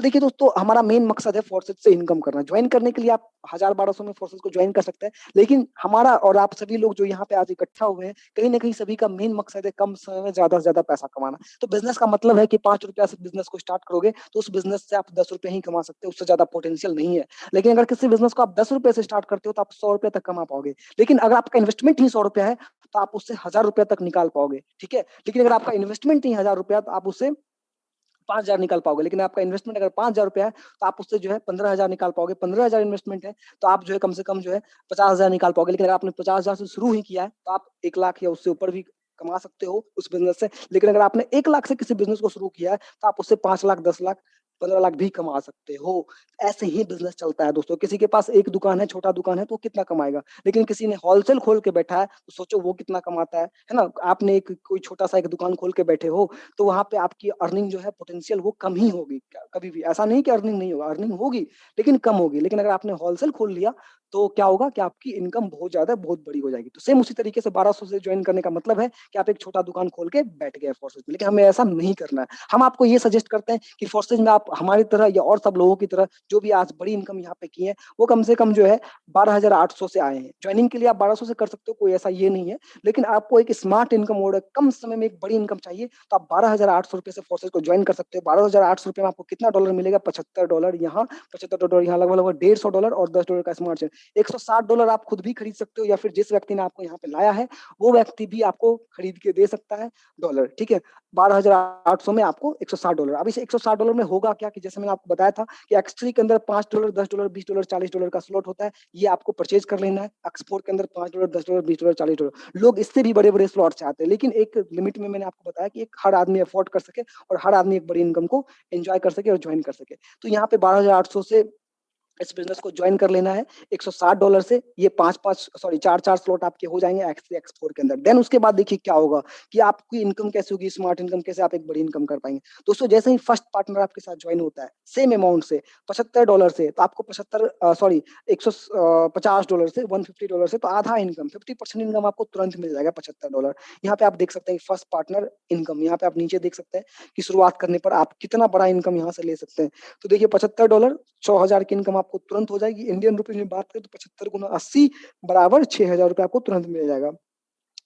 देखिए दोस्तों, हमारा मेन मकसद है फोर्सेज से इनकम करना। ज्वाइन करने के लिए आप 1000-1200 में फोर्सेज को ज्वाइन कर सकते हैं, लेकिन हमारा और आप सभी लोग जो यहाँ पे आज इकट्ठा हुए हैं, कहीं ना कहीं सभी का मेन मकसद है कम समय में ज्यादा से ज्यादा पैसा कमाना। तो बिजनेस का मतलब है कि 5 रुपया से बिजनेस को स्टार्ट करोगे तो उस बिजनेस से आप 10 रुपए ही कमा सकते हो, उससे ज्यादा पोटेंशियल नहीं है। लेकिन अगर किसी बिजनेस को आप 10 रुपए से स्टार्ट करते हो तो आप 100 रुपए तक कमा पाओगे। लेकिन अगर आपका इन्वेस्टमेंट ही 100 रुपया है तो आप उससे 1000 रुपया तक निकाल पाओगे, ठीक है। लेकिन अगर आपका इन्वेस्टमेंट ही 1000 रुपया तो आप उससे 5000 निकाल पाओगे। लेकिन आपका इन्वेस्टमेंट अगर 5000 रुपया है तो आप उससे जो है 15000 निकाल पाओगे। 15000 इन्वेस्टमेंट है तो आप जो है कम से कम जो है 50000 निकाल पाओगे। लेकिन अगर आपने 50000 से शुरू ही किया है तो आप 1 लाख या उससे ऊपर भी कमा सकते हो उस बिजनेस से। लेकिन अगर आपने 1 लाख से किसी बिजनेस को शुरू किया है तो आप उससे 5 लाख, 10 लाख, 15 लाख भी कमा सकते हो। ऐसे ही बिजनेस चलता है दोस्तों। किसी के पास एक दुकान है, छोटा दुकान है, तो वो कितना कमाएगा। लेकिन किसी ने होलसेल खोल के बैठा है तो सोचो वो कितना कमाता है ना। आपने एक कोई छोटा सा एक दुकान खोल के बैठे हो तो वहां पे आपकी अर्निंग जो है पोटेंशियल वो कम ही होगी। कभी भी ऐसा नहीं कि अर्निंग नहीं होगा, अर्निंग होगी लेकिन कम होगी। लेकिन अगर आपने होलसेल खोल लिया तो क्या होगा कि आपकी इनकम बहुत ज्यादा बहुत बड़ी हो जाएगी। तो सेम उसी तरीके से 1200 से ज्वाइन करने का मतलब है कि आप एक छोटा दुकान खोल के बैठ गए फोर्सेज में। लेकिन हमें ऐसा नहीं करना है। हम आपको ये सजेस्ट करते हैं कि फोर्सेज में आप हमारी तरह या और सब लोगों की तरह जो भी आज बड़ी इनकम यहाँ पे की है वो कम से कम जो है 12800 से आए हैं। ज्वाइनिंग के लिए आप 1200 से कर सकते हो, कोई ऐसा ये नहीं है। लेकिन आपको एक स्मार्ट इनकम और कम समय में एक बड़ी इनकम चाहिए तो आप 12800 रुपए से फोर्सेज को ज्वाइन कर सकते हो। 12800 रुपए में आपको कितना डॉलर मिलेगा? $75 यहाँ, $75 यहाँ, लगभग लगभग $150 और $10 का स्मार्ट चेन। $160 आप खुद भी खरीद सकते हो या फिर जिस व्यक्ति ने आपको यहाँ पे लाया है वो व्यक्ति भी आपको खरीद के दे सकता है डॉलर, ठीक है। 12800 में आपको $160। अब इस $160 में होगा क्या कि जैसे मैंने आपको बताया था कि एक्स3 के अंदर $5, $10, $20, $40 का स्लॉट होता है। ये आपको परचेज कर लेना है। एक्स4 के अंदर $5, $10, $20, $40। लोग इससे भी बड़े बड़े स्लॉट चाहते हैं, लेकिन एक लिमिट में मैंने आपको बताया कि एक हर आदमी अफोर्ड कर सके और हर आदमी एक बड़ी इनकम को एंजॉय कर सके और ज्वाइन कर सके। तो यहाँ पे 12800 से इस बिजनेस को ज्वाइन कर लेना है। $160 से ये 4 स्लॉट आपके हो जाएंगे एक्स3 एक्स4 के अंदर। देन उसके बाद देखिए क्या होगा कि आपकी इनकम कैसे होगी, स्मार्ट इनकम कैसे आप एक बड़ी इनकम कर पाएंगे। दोस्तों जैसे ही फर्स्ट पार्टनर आपके साथ ज्वाइन होता है सेम अमाउंट से $75 से, तो आपको 150 डॉलर से, $150 से, तो आधा इनकम 50% इनकम आपको तुरंत मिल जाएगा। $75 यहाँ पे आप देख सकते हैं फर्स्ट पार्टनर इनकम। यहाँ पे आप नीचे देख सकते हैं कि शुरुआत करने पर आप कितना बड़ा इनकम यहाँ से ले सकते हैं। तो देखिए $75, 100,000 की इनकम आपको तुरंत हो जाएगी। इंडियन रुपीज में बात करें तो 75 गुना 80 बराबर 6000 रुपए आपको तुरंत मिल जाएगा।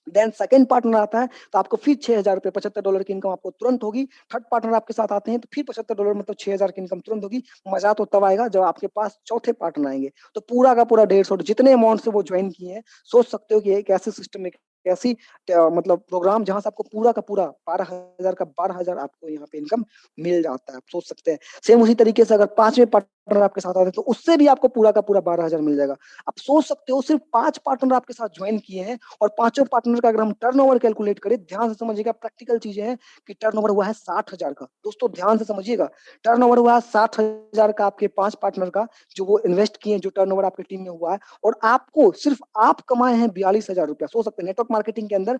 देन सेकंड पार्टनर आता है तो आपको फिर 6000 रुपए, $75 की इनकम आपको तुरंत होगी। थर्ड पार्टनर आपके साथ आते हैं तो फिर $75 मतलब 6000 की इनकम तुरंत होगी। मजा तो तब आएगा जब आपके पास चौथे पार्टनर आएंगे। तो पूरा का पूरा 150 जितने अमाउंट से वो ज्वाइन किए हैं, सोच सकते हो कि एक ऐसे सिस्टम में ऐसी मतलब प्रोग्राम जहां से आपको पूरा का पूरा 12,000 का 12,000 आपको यहाँ पे इनकम मिल जाता है। आप सोच सकते हैं सेम उसी तरीके से अगर पांचवें पार्टनर आपके साथ आते हैं तो उससे भी आपको पूरा का पूरा 12,000 मिल जाएगा। आप सोच सकते हो सिर्फ 5 पार्टनर आपके साथ ज्वाइन किए हैं और पांचों पार्टनर का अगर हम टर्नओवर कैलकुलेट करें, ध्यान से समझिएगा, प्रैक्टिकल चीजें हैं कि टर्नओवर हुआ है 60,000 का। दोस्तों ध्यान से समझिएगा, टर्नओवर हुआ है 60,000 का आपके 5 पार्टनर का, जो वो इन्वेस्ट किए, जो टर्नओवर आपकी टीम में हुआ है। और आपको सिर्फ आप कमाए हैं 42,000 रुपया। सोच सकते हैं नेटवर्क मार्केटिंग के अंदर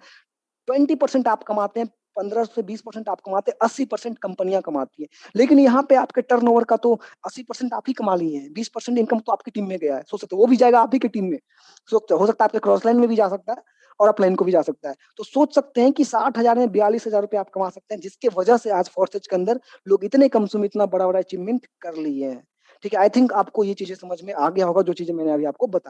20% आप कमाते हैं, 15 से 20% आप कमाते हैं, 80% कंपनियां कमाती है। लेकिन यहाँ पे आपके टर्नओवर का तो 80% आप ही कमा लिए हैं, 20% इनकम तो आपकी टीम में गया है। सोच सकते हो वो भी जाएगा आप ही की टीम में। हो सकता है आपके क्रॉस लाइन में भी जा सकता है और अपलाइन को भी जा सकता है। तो सोच सकते हैं कि 60,000 में 42,000 रुपए आप कमा सकते हैं, जिसके वजह से आज फोर्सेज के अंदर लोग इतने कम समय में इतना बड़ा बड़ा अचीवमेंट कर लिए हैं। ठीक है, आई थिंक आपको ये चीजें समझ में आ गया होगा जो चीजें मैंने अभी आपको बताई।